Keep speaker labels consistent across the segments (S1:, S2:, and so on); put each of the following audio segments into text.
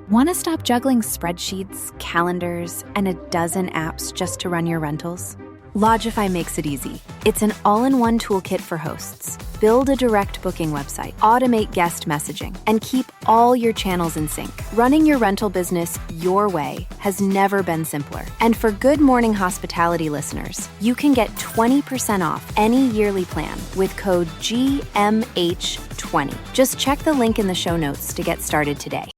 S1: Want to stop juggling spreadsheets, calendars, and a dozen apps just to run your rentals? Lodgify makes it easy. It's an all-in-one toolkit for hosts. Build a direct booking website, automate guest messaging, and keep all your channels in sync. Running your rental business your way has never been simpler. And for Good Morning Hospitality listeners, you can get 20% off any yearly plan with code GMH20. Just check the link in the show notes to get started today.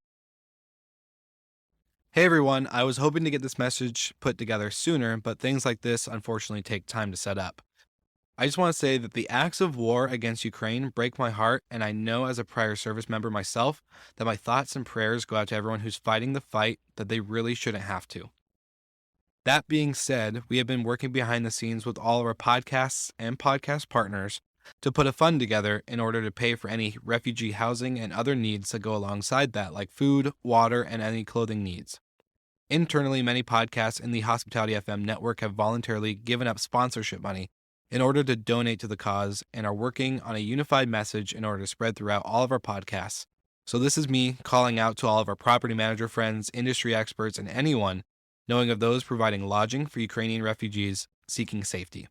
S2: Hey everyone, I was hoping to get this message put together sooner, but things like this unfortunately take time to set up. I just want to say that the acts of war against Ukraine break my heart, and I know as a prior service member myself that my thoughts and prayers go out to everyone who's fighting the fight that they really shouldn't have to. That being said, we have been working behind the scenes with all of our podcasts and podcast partners to put a fund together in order to pay for any refugee housing and other needs that go alongside that, like food, water, and any clothing needs. Internally, many podcasts in the Hospitality FM network have voluntarily given up sponsorship money in order to donate to the cause and are working on a unified message in order to spread throughout all of our podcasts. So this is me calling out to all of our property manager friends, industry experts, and anyone knowing of those providing lodging for Ukrainian refugees seeking safety.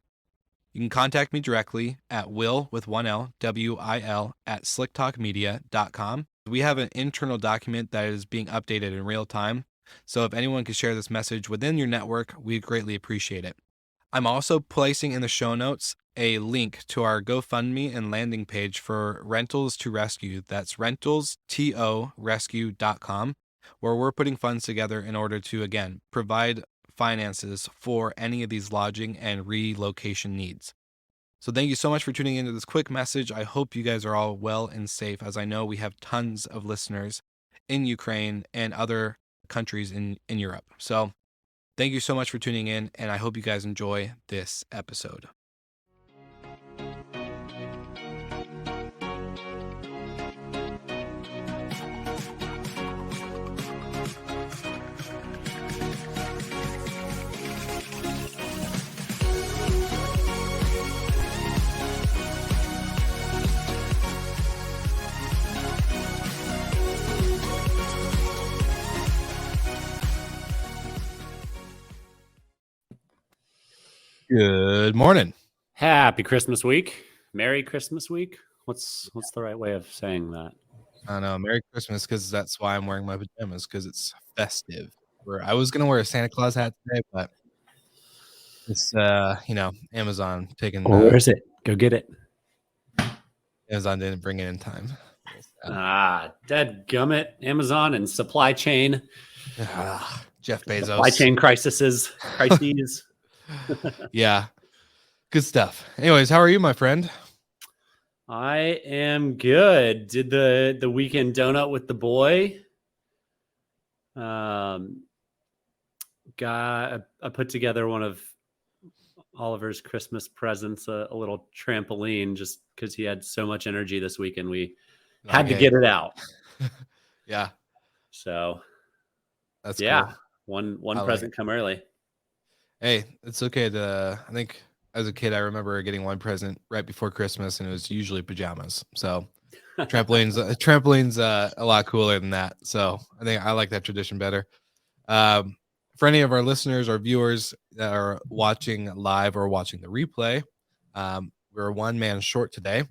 S2: You can contact me directly at will with one L, WIL at slicktalkmedia.com. We have an internal document that is being updated in real time. So if anyone could share this message within your network, we'd greatly appreciate it. I'm also placing in the show notes a link to our GoFundMe and landing page for Rentals to Rescue. That's rentalstorescue.com, where we're putting funds together in order to, again, provide finances for any of these lodging and relocation needs. So thank you so much for tuning into this quick message. I hope you guys are all well and safe, as I know we have tons of listeners in Ukraine and other countries in Europe. So thank you so much for tuning in, and I hope you guys enjoy this episode. Good morning.
S3: Happy Christmas week. Merry Christmas week. What's the right way of saying that?
S2: I don't know. Merry Christmas, because that's why I'm wearing my pajamas, because it's festive. I was going to wear a Santa Claus hat today, but it's, Amazon taking...
S3: where is it? Go get it.
S2: Amazon didn't bring it in time.
S3: Dadgummit. Amazon and supply chain.
S2: Jeff Bezos.
S3: Supply chain crises.
S2: Yeah. Good stuff. Anyways, how are you, my friend?
S3: I am good. Did the weekend donut with the boy. I put together one of Oliver's Christmas presents, a little trampoline, just because he had so much energy this weekend. We had to get it out.
S2: Yeah.
S3: So
S2: that's
S3: cool. One
S2: I
S3: present come early.
S2: Hey, it's okay to, I think as a kid, I remember getting one present right before Christmas, and it was usually pajamas. So trampoline's a lot cooler than that. So I think I like that tradition better. For any of our listeners or viewers that are watching live or watching the replay, we're one man short today.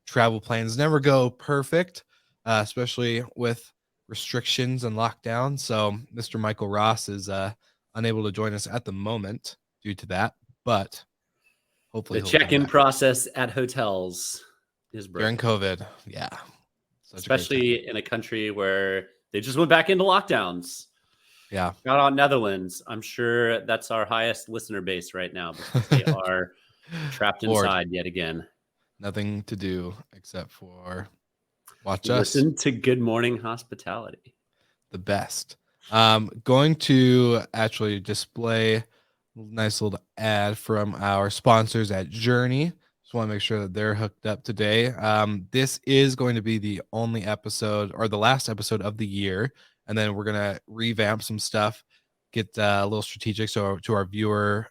S2: Travel plans never go perfect, especially with restrictions and lockdown. So Mr. Michael Ross is unable to join us at the moment due to that, but hopefully
S3: the check-in process at hotels is broken.
S2: During COVID. Yeah.
S3: Especially in a country where they just went back into lockdowns.
S2: Yeah.
S3: Shout out Netherlands. I'm sure that's our highest listener base right now, because they are trapped inside yet again.
S2: Nothing to do except for watch
S3: Listen to Good Morning Hospitality.
S2: The best. Going to actually display a nice little ad from our sponsors at Journey. Just want to make sure that they're hooked up today. This is going to be the only episode, or the last episode of the year, and then we're gonna revamp some stuff, get a little strategic. So to our viewer,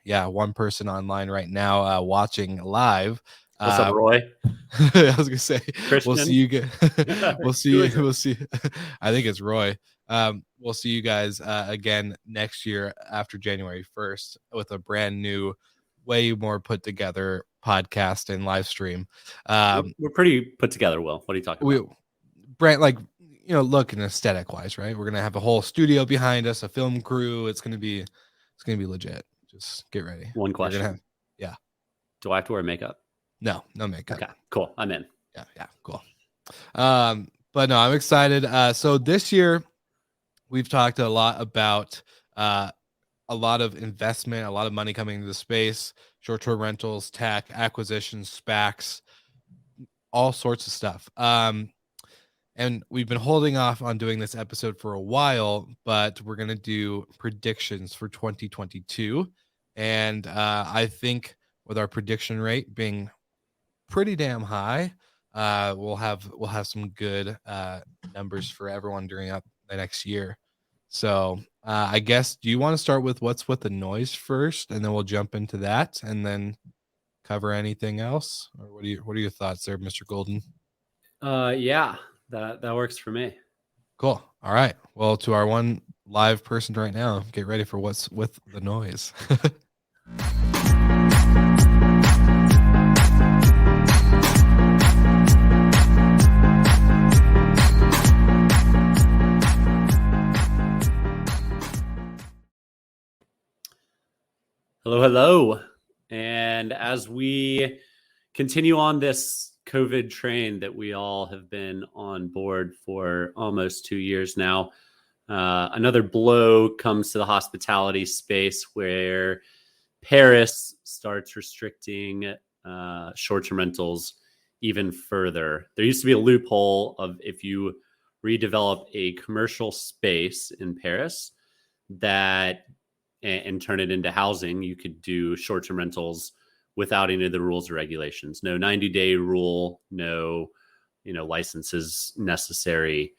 S2: one person online right now watching live.
S3: What's up, Roy?
S2: I was gonna say
S3: Christian?
S2: we'll see you get we'll see. I think it's Roy. We'll see you guys again next year after January 1st with a brand new, way more put together podcast and live stream.
S3: We're pretty put together, Will. What are you talking about?
S2: Brand, like, look and aesthetic wise, right? We're gonna have a whole studio behind us, a film crew. It's gonna be legit. Just get ready.
S3: One question.
S2: Yeah.
S3: Do I have to wear makeup?
S2: No makeup.
S3: Okay, cool. I'm in.
S2: Yeah, cool. But no, I'm excited. So this year we've talked a lot about a lot of investment, a lot of money coming into the space, short-term rentals, tech, acquisitions, SPACs, all sorts of stuff. And we've been holding off on doing this episode for a while, but we're going to do predictions for 2022. And I think with our prediction rate being pretty damn high, we'll have some good numbers for everyone during the next year. So I guess, do you want to start with what's with the noise first, and then we'll jump into that and then cover anything else? Or what are your thoughts there, Mr. Golden?
S3: Yeah, that works for me.
S2: Cool. All right. Well, to our one live person right now, get ready for what's with the noise.
S3: Hello. And as we continue on this COVID train that we all have been on board for almost 2 years now, another blow comes to the hospitality space where Paris starts restricting short-term rentals even further. There used to be a loophole of if you redevelop a commercial space in Paris and turn it into housing, you could do short-term rentals without any of the rules or regulations. No 90-day rule, no licenses necessary.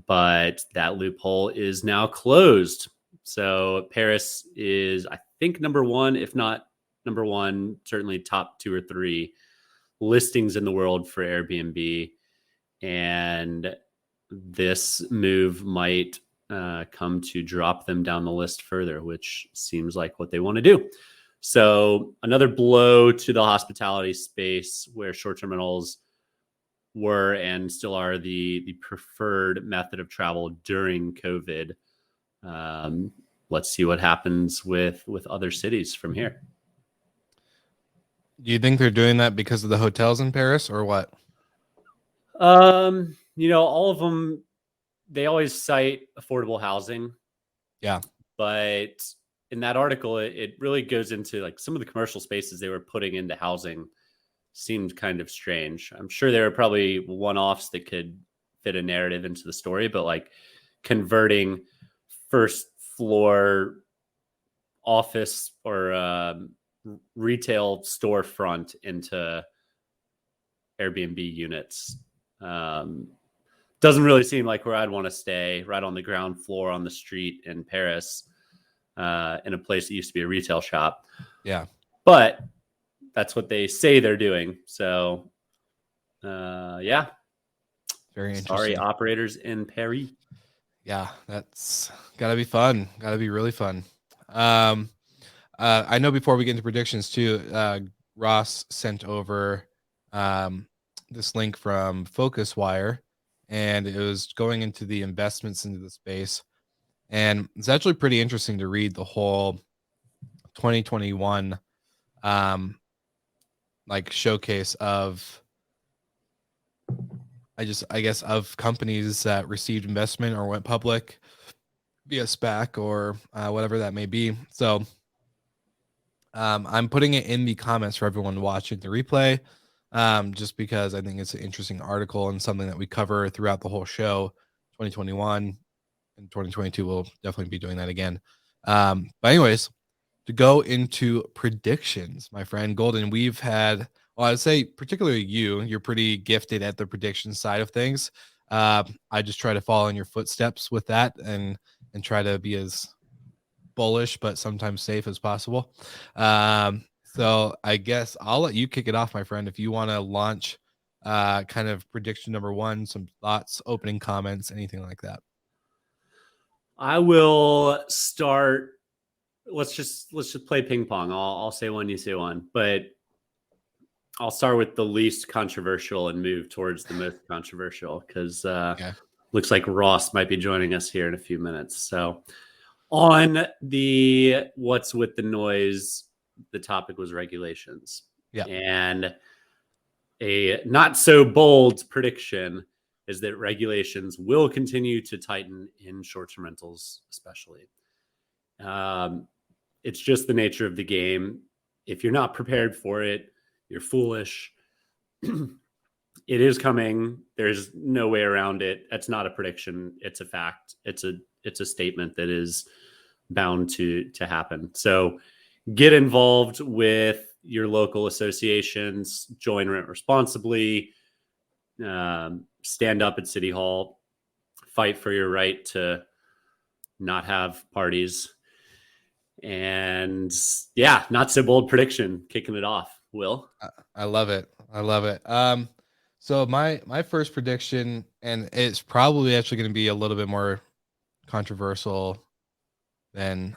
S3: But that loophole is now closed. So Paris is, I think, number one, if not number one, certainly top 2 or 3 listings in the world for Airbnb. And this move might come to drop them down the list further, which seems like what they want to do. So another blow to the hospitality space where short-term rentals were and still are the preferred method of travel during COVID. Let's see what happens with other cities from here.
S2: Do you think they're doing that because of the hotels in Paris or what?
S3: All of them, they always cite affordable housing.
S2: Yeah.
S3: But in that article, it really goes into like some of the commercial spaces they were putting into housing seemed kind of strange. I'm sure there are probably one-offs that could fit a narrative into the story, but like converting first floor office or retail storefront into Airbnb units doesn't really seem like where I'd want to stay, right on the ground floor on the street in Paris, in a place that used to be a retail shop.
S2: Yeah.
S3: But that's what they say they're doing. So, yeah.
S2: Very interesting.
S3: Sorry, operators in Paris.
S2: Yeah, that's gotta be fun. Gotta be really fun. I know before we get into predictions too, Ross sent over this link from FocusWire, and it was going into the investments into the space. And it's actually pretty interesting to read the whole 2021 like showcase of I guess of companies that received investment or went public via SPAC or whatever that may be. So I'm putting it in the comments for everyone watching the replay, just because I think it's an interesting article and something that we cover throughout the whole show. 2021 and 2022 we'll definitely be doing that again. But anyways, to go into predictions, my friend Golden, we've had, well, I'd say particularly you're pretty gifted at the prediction side of things. I just try to follow in your footsteps with that and try to be as bullish but sometimes safe as possible. So I guess I'll let you kick it off, my friend. If you want to launch kind of prediction number one, some thoughts, opening comments, anything like that.
S3: I will start. Let's just play ping pong. I'll say one, you say one, but I'll start with the least controversial and move towards the most controversial because looks like Ross might be joining us here in a few minutes. So on the what's with the noise, the topic was regulations.
S2: Yeah.
S3: And a not so bold prediction is that regulations will continue to tighten in short-term rentals, especially. It's just the nature of the game. If you're not prepared for it, you're foolish. It is coming. There's no way around it. It's not a prediction. It's a fact. It's a statement that is bound to happen. So get involved with your local associations, join Rent Responsibly, stand up at City Hall, fight for your right to not have parties. And yeah, not so bold prediction, kicking it off. Will?
S2: I love it. I love it. So my first prediction, and it's probably actually going to be a little bit more controversial than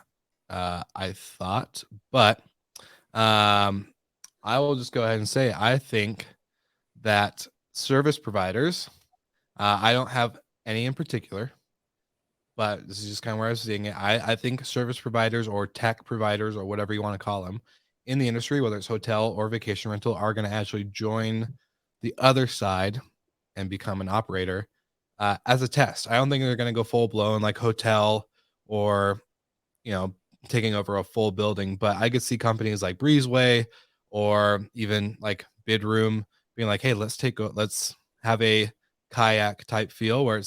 S2: I thought, but I will just go ahead and say I think that service providers, I don't have any in particular, but this is just kind of where I was seeing it. I think service providers or tech providers or whatever you want to call them in the industry, whether it's hotel or vacation rental, are going to actually join the other side and become an operator as a test. I don't think they're going to go full blown like hotel or, taking over a full building, but I could see companies like Breezeway or even like Bidroom being like, hey, let's have a kayak type feel where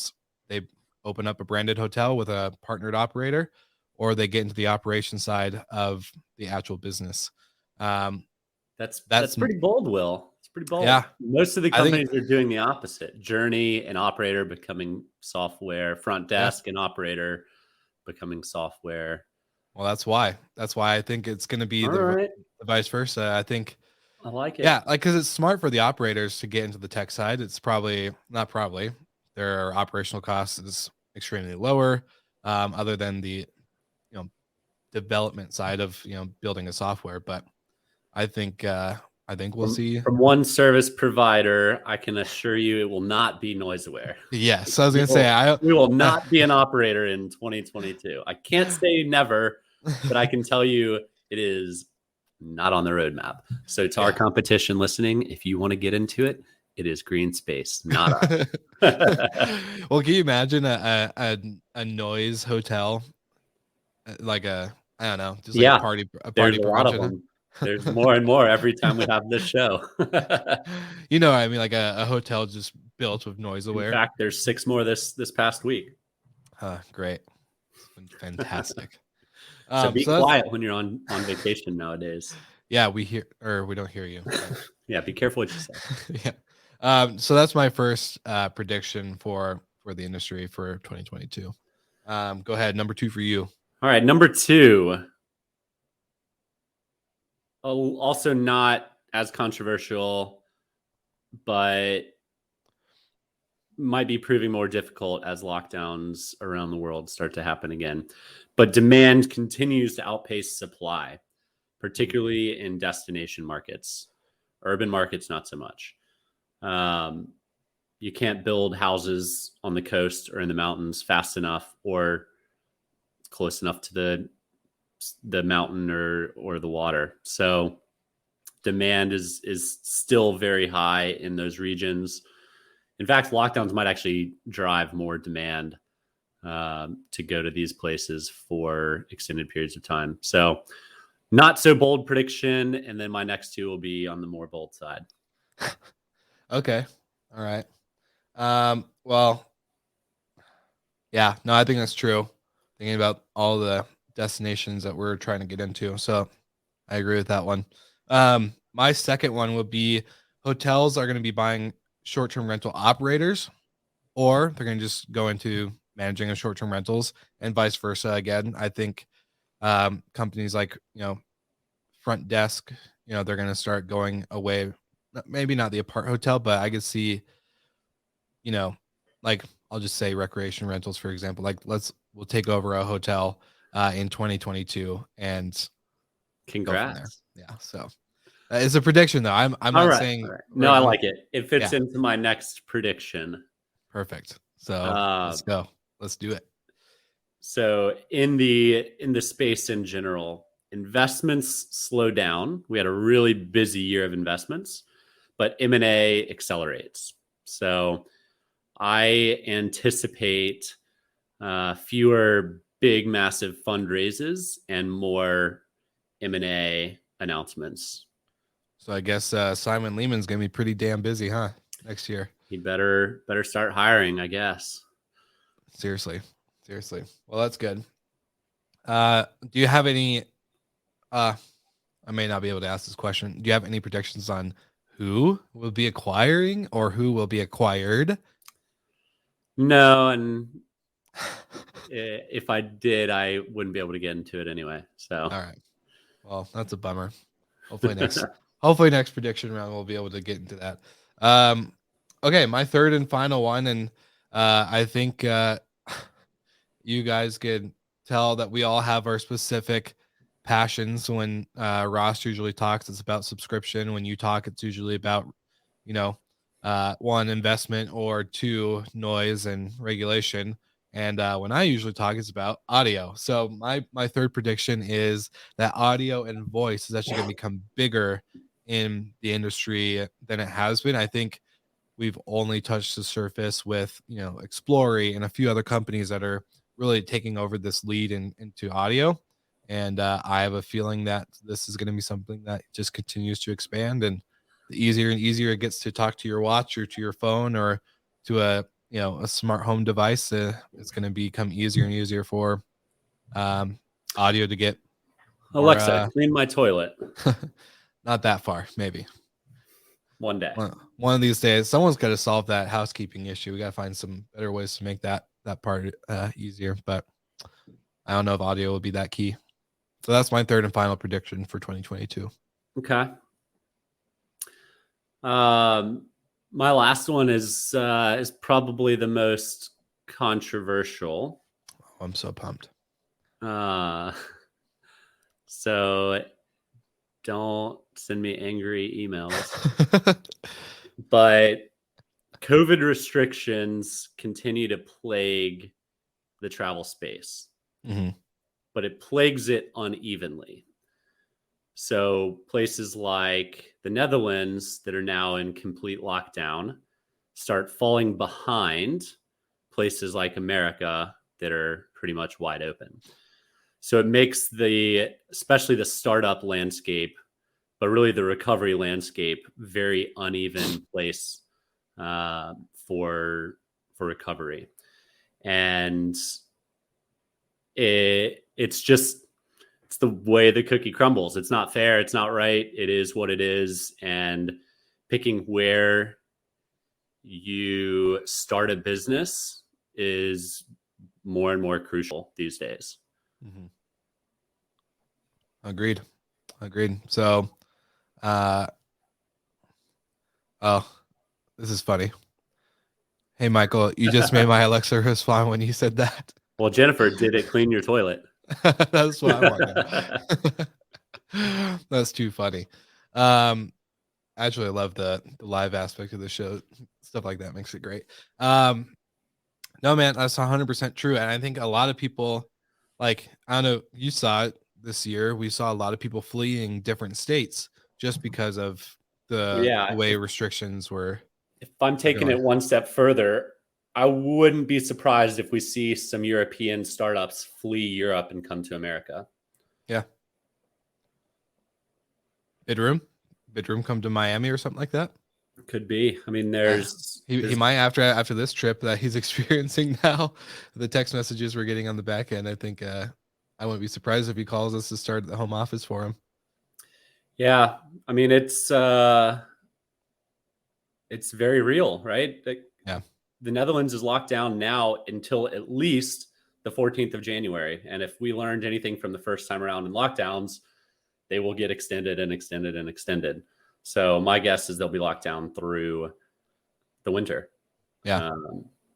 S2: they open up a branded hotel with a partnered operator, or they get into the operation side of the actual business.
S3: That's pretty bold, Will. It's pretty bold.
S2: Yeah.
S3: Most of the companies are doing the opposite. Journey, an operator becoming software, front desk, an operator becoming software.
S2: Well, that's why I think it's going to be the vice versa. I think
S3: I like it.
S2: Yeah, because it's smart for the operators to get into the tech side. It's their operational cost is extremely lower, other than the development side of building a software. But I think we'll see
S3: from one service provider. I can assure you, it will not be NoiseAware.
S2: Yes, I was going to say
S3: we will not be an operator in 2022. I can't say never, but I can tell you it is not on the roadmap. So to our competition listening, if you want to get into it, it is Green Space, not us.
S2: Well, can you imagine a noise hotel, like I don't know, just like a party
S3: There's a lot of them. There's more and more every time we have this show.
S2: I mean, like a hotel just built with NoiseAware.
S3: In fact, there's 6 more this past week.
S2: Great. It's been fantastic.
S3: So be quiet when you're on vacation nowadays.
S2: Yeah, we don't hear you.
S3: Yeah, be careful what you say.
S2: Yeah. So that's my first prediction for the industry for 2022. Go ahead. Number 2 for you.
S3: All right, number 2. Also not as controversial, but might be proving more difficult as lockdowns around the world start to happen again. But demand continues to outpace supply, particularly in destination markets. Urban markets, not so much. You can't build houses on the coast or in the mountains fast enough or close enough to the mountain or the water. So demand is still very high in those regions. In fact, lockdowns might actually drive more demand to go to these places for extended periods of time. So not so bold prediction. And then my next 2 will be on the more bold side.
S2: Okay. All right. Well, yeah, no, I think that's true. Thinking about all the destinations that we're trying to get into. So I agree with that one. My second one would be hotels are going to be buying short-term rental operators, or they're going to just go into managing of short-term rentals, and vice versa. Again, I think companies like front desk they're going to start going away. Maybe not the apart hotel, but I could see, like I'll just say recreation rentals, for example. Like we'll take over a hotel in 2022 and go from there.
S3: Congrats.
S2: Yeah. So it's a prediction though. I'm
S3: All
S2: not
S3: right.
S2: saying
S3: All right. No, I like it. It fits
S2: Yeah.
S3: into my next prediction.
S2: Perfect. So let's go. Let's do it.
S3: So in the space in general, investments slow down. We had a really busy year of investments, but M&A accelerates. So I anticipate fewer big, massive fundraisers and more M&A announcements.
S2: So I guess Simon Lehman's gonna be pretty damn busy, huh? Next year.
S3: He better start hiring, I guess.
S2: Seriously. Well, that's good. Do you have any? I may not be able to ask this question. Do you have any predictions on who will be acquiring or who will be acquired?
S3: No, and if I did, I wouldn't be able to get into it anyway. So
S2: all right. Well, that's a bummer. Hopefully next prediction round we'll be able to get into that. Okay, my third and final one, and I think you guys can tell that we all have our specific passions. When Ross usually talks, it's about subscription. When you talk, it's usually about, one, investment, or two, noise and regulation. And when I usually talk, it's about audio. So my third prediction is that audio and voice is actually going to become bigger in the industry than it has been. I think we've only touched the surface with, Explory and a few other companies that are really taking over this lead into audio. And I have a feeling that this is going to be something that just continues to expand. And the easier and easier it gets to talk to your watch or to your phone or to a smart home device, it's going to become easier and easier for audio to get.
S3: Alexa, clean my toilet.
S2: Not that far, maybe.
S3: One day.
S2: One of these days, someone's got to solve that housekeeping issue. We got to find some better ways to make that part easier. But I don't know if audio will be that key. So that's my third and final prediction for 2022.
S3: Okay. My last one is probably the most controversial.
S2: Oh, I'm so pumped.
S3: So don't send me angry emails. But COVID restrictions continue to plague the travel space, but it plagues it unevenly. So places like the Netherlands that are now in complete lockdown start falling behind places like America that are pretty much wide open. So it makes especially the startup landscape, but really the recovery landscape, very uneven place for recovery. And it's the way the cookie crumbles. It's not fair. It's not right. It is what it is. And picking where you start a business is more and more crucial these days.
S2: Mm-hmm. Agreed. So, this is funny. Hey, Michael, you just made my Alexa respond when you said that.
S3: Well, Jennifer, did it clean your toilet?
S2: That's what I want. That's too funny. Actually, I love the live aspect of the show. Stuff like that makes it great. No, man, that's 100% true. And I think a lot of people, like, I don't know, you saw it this year. We saw a lot of people fleeing different states just because of the way restrictions were.
S3: If I'm taking it one step further, I wouldn't be surprised if we see some European startups flee Europe and come to America.
S2: Yeah. Bidroom come to Miami or something like that.
S3: Could be. I mean,
S2: he might after this trip that he's experiencing now. The text messages we're getting on the back end. I think I wouldn't be surprised if he calls us to start the home office for him.
S3: Yeah, I mean it's very real, right?
S2: Yeah.
S3: The Netherlands is locked down now until at least the 14th of January. And if we learned anything from the first time around in lockdowns, they will get extended and extended and extended. So my guess is they'll be locked down through the winter.
S2: Yeah.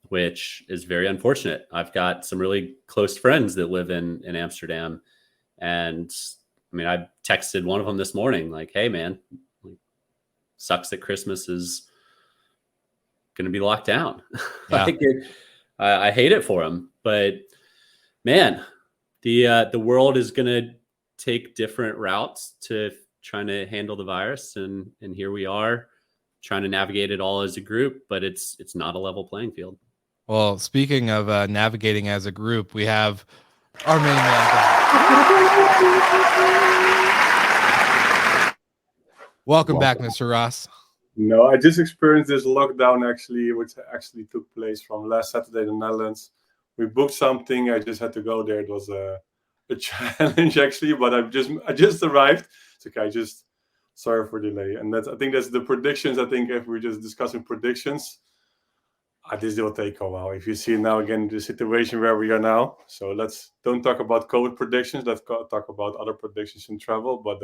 S3: Which is very unfortunate. I've got some really close friends that live in Amsterdam. And I mean, I texted one of them this morning, like, hey man, sucks that Christmas is going to be locked down.
S2: Yeah.
S3: I hate it for them, but man, the world is going to take different routes to trying to handle the virus. And here we are trying to navigate it all as a group, but it's not a level playing field.
S2: Well, speaking of navigating as a group, we have our main man. Welcome back, Mr. Ross.
S4: No, I just experienced this lockdown which actually took place from last Saturday in the Netherlands. We booked something. I just had to go there. It was a challenge actually, but I just arrived. It's okay. Sorry for delay. And I think that's the predictions. I think if we're just discussing predictions, this will take a while. If you see now again the situation where we are now, so don't talk about COVID predictions. Let's talk about other predictions in travel. But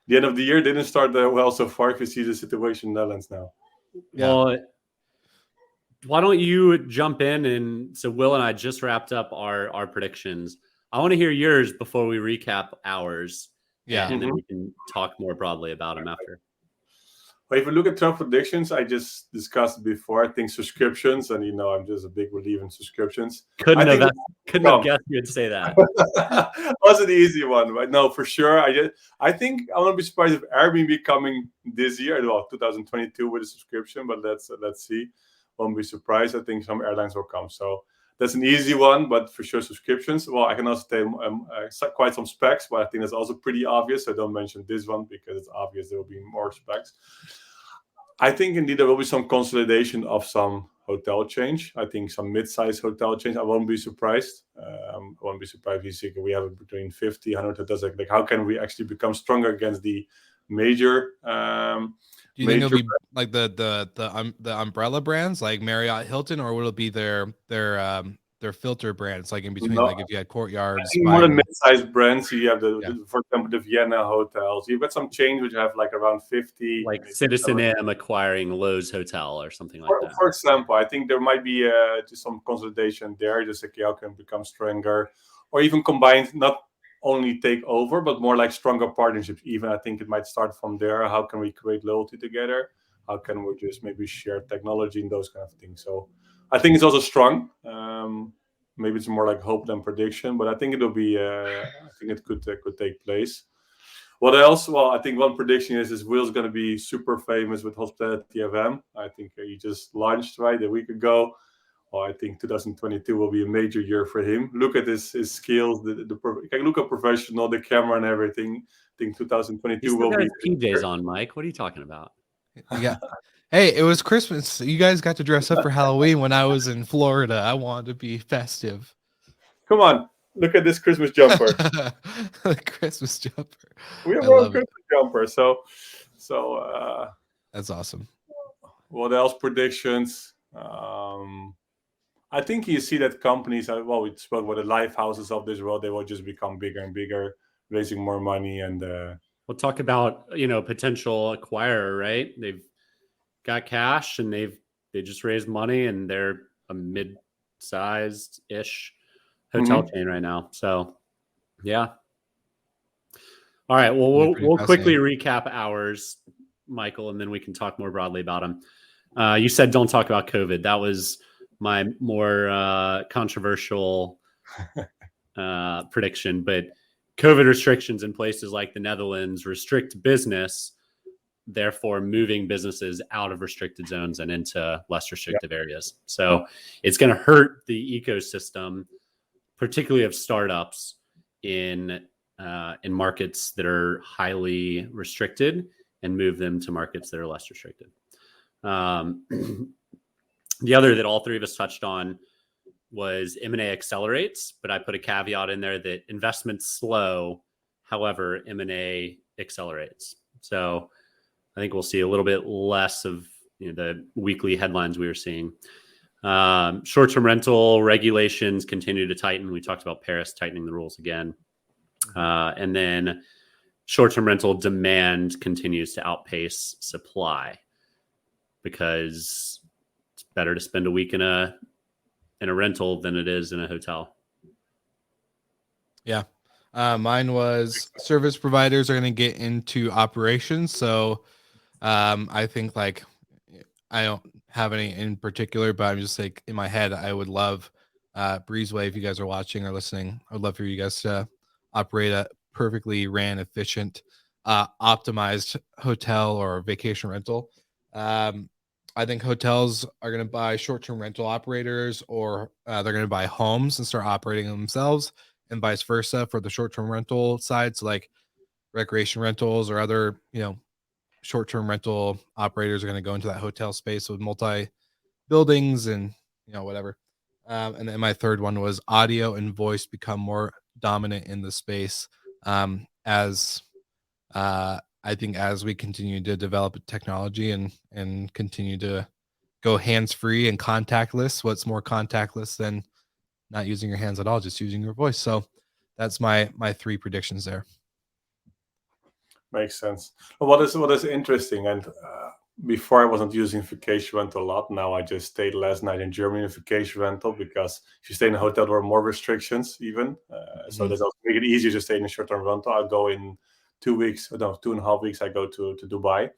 S4: the end of the year didn't start well so far. If you see the situation in the Netherlands now.
S2: Yeah.
S3: Well, why don't you jump in? And so Will and I just wrapped up our predictions. I want to hear yours before we recap ours.
S2: Yeah.
S3: And then we can talk more broadly about them after.
S4: Well, if you look at travel predictions, I just discussed before. I think subscriptions, and I'm just a big believer in subscriptions.
S3: Couldn't have guessed you'd say that.
S4: Was an easy one, but no, for sure. I think I won't be surprised if Airbnb coming this year, 2022 with a subscription. But let's see. Won't be surprised. I think some airlines will come. So that's an easy one, but for sure subscriptions. Well, I can also tell quite some specs, but I think that's also pretty obvious. I don't mention this one because it's obvious there will be more specs. I think indeed there will be some consolidation of some hotel chains. I think some mid-sized hotel chains. I won't be surprised. I won't be surprised if you see we have between 50, 100 hotels. Like how can we actually become stronger against the major?
S2: Do you think it'll be like the umbrella brands like Marriott, Hilton, or will it be their filter brands like in between? Like if you had Courtyards,
S4: I think more than mid-sized brands. So you have for example, the Vienna hotels. You've got some chains which have like around 50,
S3: like Citizen M acquiring Lowe's Hotel or something like that.
S4: For example, I think there might be just some consolidation there. Just like how can become stronger, or even combined, not only take over, but more like stronger partnerships. Even I think it might start from there. How can we create loyalty together? How can we just maybe share technology and those kind of things? So I think it's also strong. Maybe it's more like hope than prediction, but I think it'll be. I think it could take place. What else? Well, I think one prediction is Will's going to be super famous with Hospitality FM. I think he just launched a week ago. Well, I think 2022 will be a major year for him. Look at his skills. You can look at professional, the camera and everything. I think 2022 will be.
S3: PJs on, Mike. What are you talking about?
S2: Yeah. Hey, it was Christmas. You guys got to dress up for Halloween when I was in Florida. I wanted to be festive.
S4: Come on, look at this Christmas jumper.
S2: Christmas jumper.
S4: We have a Christmas jumper. So
S2: that's awesome.
S4: What else? Predictions. I think you see that companies, we spoke about the live houses of this world, they will just become bigger and bigger, raising more money. And
S3: we'll talk about, potential acquirer, right? They've got cash and they just raised money and they're a mid-sized-ish hotel chain right now. So, yeah. All right. Well, we'll quickly recap ours, Michael, and then we can talk more broadly about them. You said don't talk about COVID. That was my more controversial prediction, but COVID restrictions in places like the Netherlands restrict business, therefore moving businesses out of restricted zones and into less restrictive areas. So it's going to hurt the ecosystem, particularly of startups in markets that are highly restricted, and move them to markets that are less restricted. The other that all three of us touched on was M&A accelerates, but I put a caveat in there that investments slow. However, M&A accelerates. So I think we'll see a little bit less of the weekly headlines we were seeing. Short-term rental regulations continue to tighten. We talked about Paris tightening the rules again. And then short-term rental demand continues to outpace supply, because it's better to spend a week in a rental than it is in a hotel.
S2: Yeah. Mine was service providers are going to get into operations. So I think like I don't have any in particular, but I'm just like in my head, I would love Breezeway, if you guys are watching or listening, I would love for you guys to operate a perfectly ran, efficient, optimized hotel or vacation rental. I think hotels are going to buy short-term rental operators, or they're going to buy homes and start operating them themselves, and vice versa for the short-term rental side. So like recreation rentals or other, short-term rental operators are going to go into that hotel space with multi buildings and whatever. And then my third one was audio and voice become more dominant in the space, as I think as we continue to develop technology and continue to go hands-free and contactless. What's more contactless than not using your hands at all, just using your voice? So that's my three predictions there.
S4: Makes sense. What is interesting, and before I wasn't using vacation rental a lot. Now I just stayed last night in Germany in vacation rental, because if you stay in a hotel, there are more restrictions even. So that's also make it easier to stay in a short-term rental. I'll go in 2 weeks, or no, 2.5 weeks. I go to Dubai,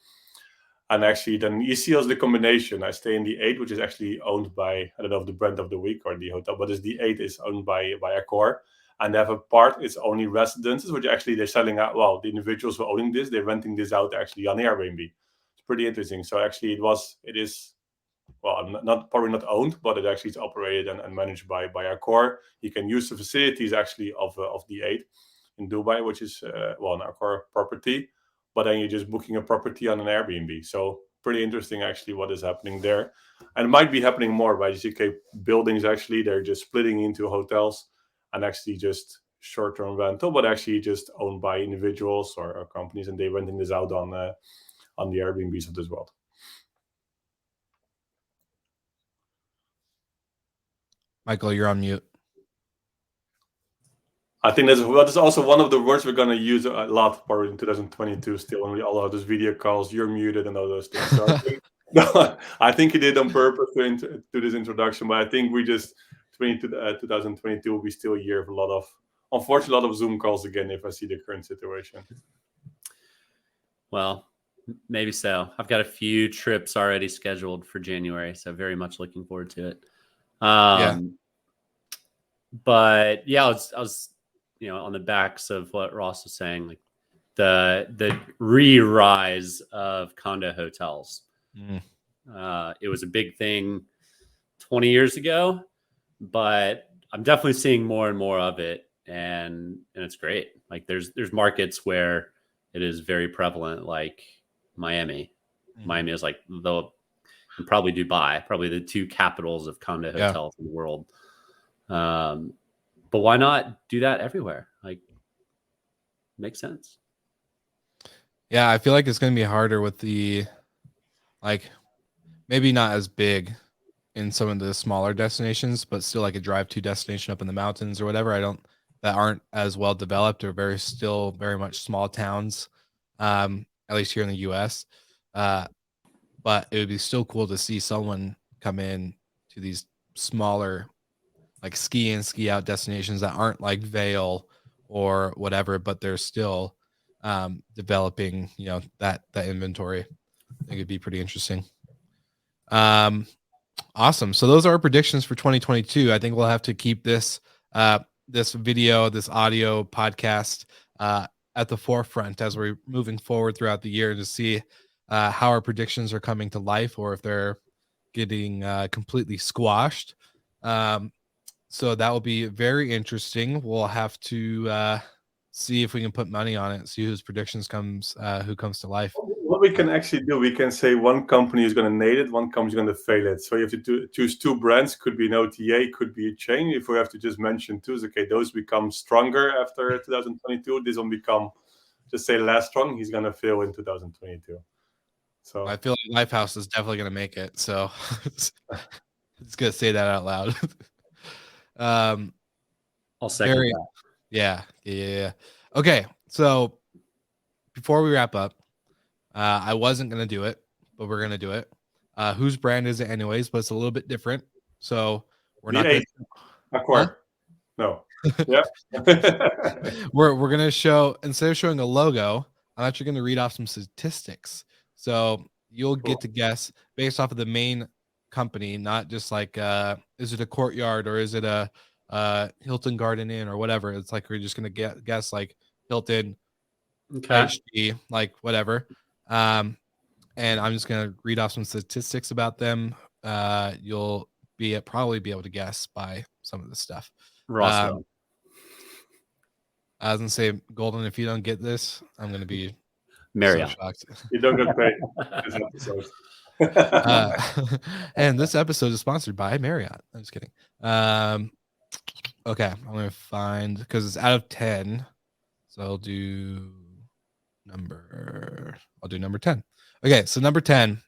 S4: and actually then you see also the combination. I stay in the 8, which is actually owned by, I don't know if the brand of the week or the hotel, but it's the 8 is owned by Accor. And they have a part, it's only residences, which actually they're selling out. Well, the individuals who are owning this, they're renting this out actually on Airbnb. It's pretty interesting. So actually it is, well, probably not owned, but it actually is operated and managed by Accor. You can use the facilities actually of the 8 in Dubai, which is, an Accor property. But then you're just booking a property on an Airbnb. So pretty interesting actually what is happening there. And it might be happening more by GK buildings actually. They're just splitting into hotels and actually just short-term rental, but actually just owned by individuals or companies, and they're renting this out on the Airbnbs of this world.
S2: Michael, you're on mute.
S4: I think that's also one of the words we're going to use a lot probably in 2022 still, when we all have those video calls, you're muted and all those things. So I think he did on purpose to this introduction, but I think we just 2022 will be still a year of unfortunately, a lot of Zoom calls again, if I see the current situation.
S3: Well, maybe so. I've got a few trips already scheduled for January, so very much looking forward to it. But yeah, I was on the backs of what Ross was saying, like the re-rise of condo hotels. It was a big thing 20 years ago, but I'm definitely seeing more and more of it, and it's great. Like there's markets where it is very prevalent, like Miami. Miami is like and probably Dubai, probably the two capitals of condo hotels in the world. But why not do that everywhere? Like, makes sense.
S2: Yeah, I feel like it's going to be harder with maybe not as big in some of the smaller destinations, but still like a drive-to destination up in the mountains or whatever. That aren't as well developed, or still very much small towns, at least here in the US. But it would be still cool to see someone come in to these smaller, like ski in, ski out destinations that aren't like Vail or whatever, but they're still developing, that inventory. I think it'd be pretty interesting. Awesome. So those are our predictions for 2022. I think we'll have to keep this video, this audio podcast at the forefront as we're moving forward throughout the year to see how our predictions are coming to life, or if they're getting completely squashed. So that will be very interesting. We'll have to see if we can put money on it, see whose predictions who comes to life.
S4: What we can actually do, we can say one company is going to nail it, one company is going to fail it. So you have to choose two brands. Could be an OTA, could be a chain. If we have to just mention two, okay, those become stronger after 2022. This will become, just say, less strong. He's going to fail in 2022. So
S2: I feel like Lifehouse is definitely going to make it. So it's going to say that out loud.
S3: I'll second that.
S2: Yeah. Okay. So before we wrap up, I wasn't gonna do it, but we're gonna do it. Whose brand is it, anyways? But it's a little bit different, so we're not gonna.
S4: Accor. No. Yeah.
S2: we're gonna show, instead of showing a logo, I'm actually gonna read off some statistics. So you'll get to guess based off of the main company, not just like is it a Courtyard or is it a Hilton Garden Inn or whatever. It's like we're just gonna guess like Hilton, HG, like whatever. And I'm just gonna read off some statistics about them. You'll probably be able to guess by some of the stuff.
S3: Roswell.
S2: I was gonna say, Golden, if you don't get this, I'm gonna be
S3: Marriott.
S2: so shocked.
S4: You don't get paid this episode.
S2: And this episode is sponsored by Marriott. I'm just kidding. Okay, I'm gonna find, because it's out of 10, so I'll do number 10. Okay, so number 10,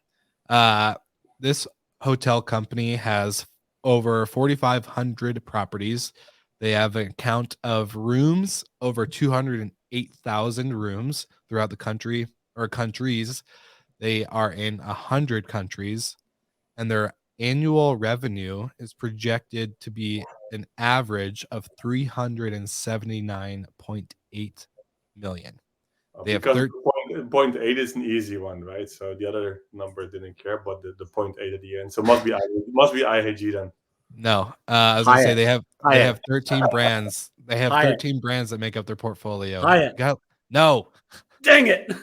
S2: this hotel company has over 4,500 properties. They have a count of rooms, over 208,000 rooms throughout the country or countries. They are in 100 countries, and their annual revenue is projected to be an average of 379.8 million. They have
S4: because point 8 is an easy one, right? So the other number didn't care, but the point 8 at the end. So must be IHG then.
S2: No, I was gonna say they have 13 brands. They have 13 brands that make up their portfolio. No,
S3: dang it!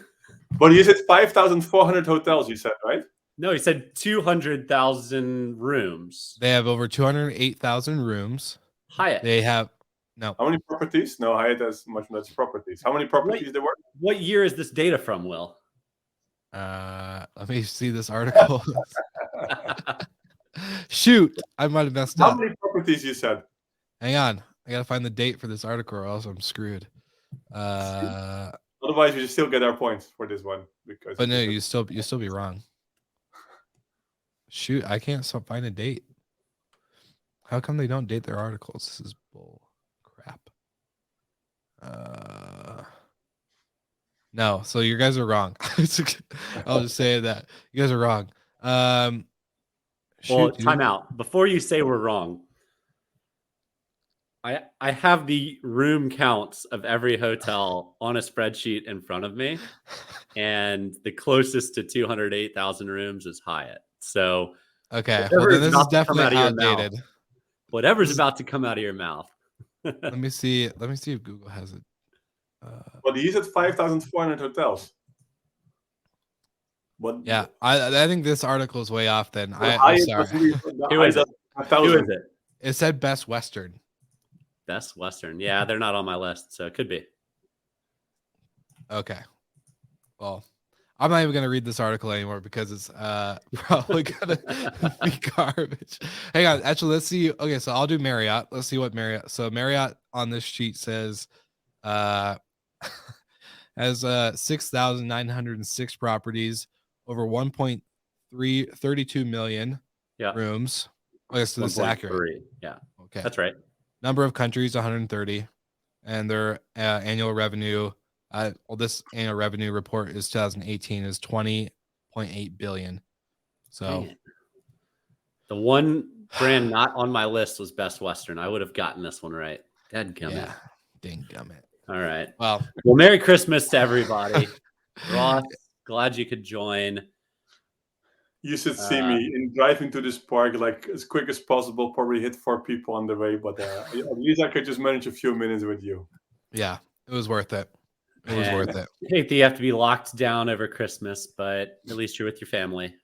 S4: But you said 5,400 hotels. You said, right?
S3: No, he said 200,000 rooms.
S2: They have over 208,000 rooms.
S3: Hyatt.
S2: They have no.
S4: How many properties? No, Hyatt has much less properties. How many properties there were?
S3: What year is this data from, Will?
S2: Let me see this article. Shoot, I might have messed up.
S4: How many properties you said?
S2: Hang on, I gotta find the date for this article, or else I'm screwed.
S4: Otherwise, we still get our points for this one because.
S2: But no, you still be wrong. Shoot, I can't find a date. How come they don't date their articles? This is bull crap. No, so you guys are wrong. I'll just say that you guys are wrong.
S3: Well, time out. Before you say we're wrong, I have the room counts of every hotel on a spreadsheet in front of me, and the closest to 208,000 rooms is Hyatt. So,
S2: okay, well, then this is definitely outdated.
S3: Whatever's about to come out of your mouth.
S2: Let me see if Google has it.
S4: But he said 5,400 hotels. But
S2: yeah, I think this article is way off. Then
S4: I'm sorry.
S3: Who is it?
S2: It said Best Western.
S3: Best Western. Yeah, they're not on my list, so it could be.
S2: Okay. Well, I'm not even going to read this article anymore because it's probably going to be garbage. Hang on. Actually, let's see. Okay, so I'll do Marriott. Let's see what Marriott. So Marriott on this sheet says has 6,906 properties, over 1.32 million rooms. Okay, so this is accurate.
S3: Yeah.
S2: Okay.
S3: That's right.
S2: Number of countries, 130. And their annual revenue, this annual revenue report is 2018 is 20.8 billion. So
S3: the one brand not on my list was Best Western. I would have gotten this one right. Dadgummit.
S2: Dinggummit.
S3: All right.
S2: Well,
S3: Merry Christmas to everybody. Ross, glad you could join.
S4: You should see me in driving to this park like as quick as possible. Probably hit 4 people on the way, but at least I could just manage a few minutes with you.
S2: Yeah, it was worth it. It was worth it.
S3: I hate that you have to be locked down over Christmas, but at least you're with your family.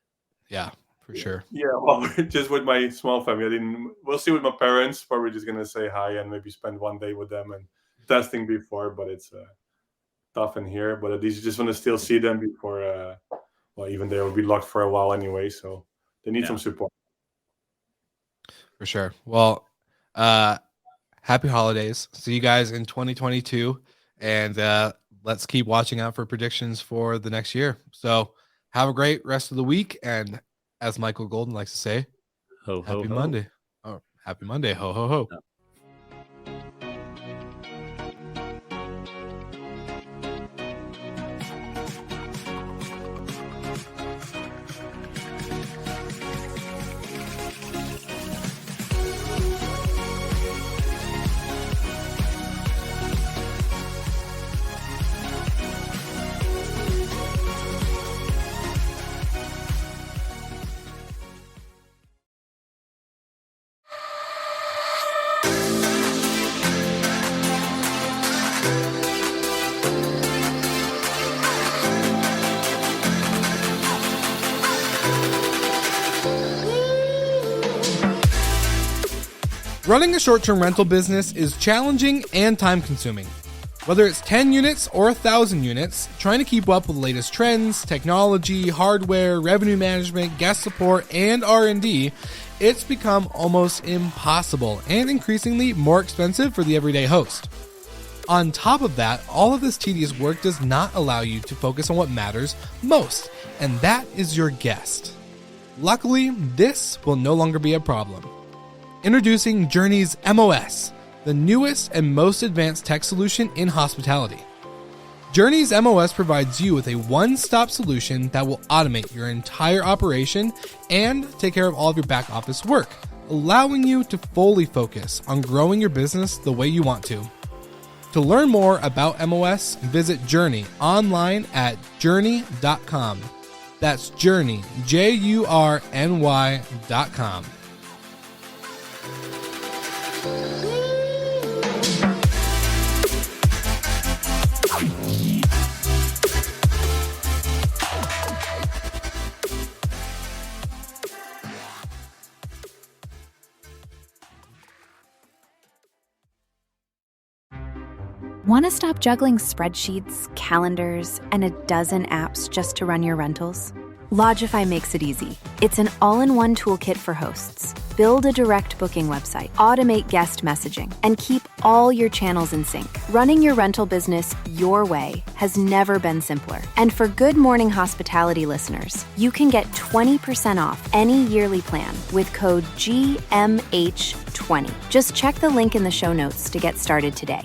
S2: Yeah, for sure.
S4: Yeah, well, just with my small family. We'll see with my parents. Probably just gonna say hi and maybe spend one day with them and testing before. But it's tough in here. But at least you just want to still see them before. Well, even they will be locked for a while anyway, so they need some support.
S2: For sure. Well, happy holidays. See you guys in 2022, and let's keep watching out for predictions for the next year. So have a great rest of the week, and as Michael Golden likes to say, happy Monday. Oh, happy Monday. Ho, ho, ho. Running a short-term rental business is challenging and time-consuming. Whether it's 10 units or 1,000 units, trying to keep up with the latest trends, technology, hardware, revenue management, guest support, and R&D, it's become almost impossible and increasingly more expensive for the everyday host. On top of that, all of this tedious work does not allow you to focus on what matters most, and that is your guest. Luckily, this will no longer be a problem. Introducing Journey's MOS, the newest and most advanced tech solution in hospitality. Journey's MOS provides you with a one-stop solution that will automate your entire operation and take care of all of your back office work, allowing you to fully focus on growing your business the way you want to. To learn more about MOS, visit Journey online at journey.com. That's Journey, JURNY.com.
S1: Want to stop juggling spreadsheets, calendars, and a dozen apps just to run your rentals? Logify makes it easy. It's an all-in-one toolkit for hosts. Build a direct booking website, automate guest messaging, and keep all your channels in sync. Running your rental business your way has never been simpler. And for Good Morning Hospitality listeners, you can get 20% off any yearly plan with code GMH20. Just check the link in the show notes to get started today.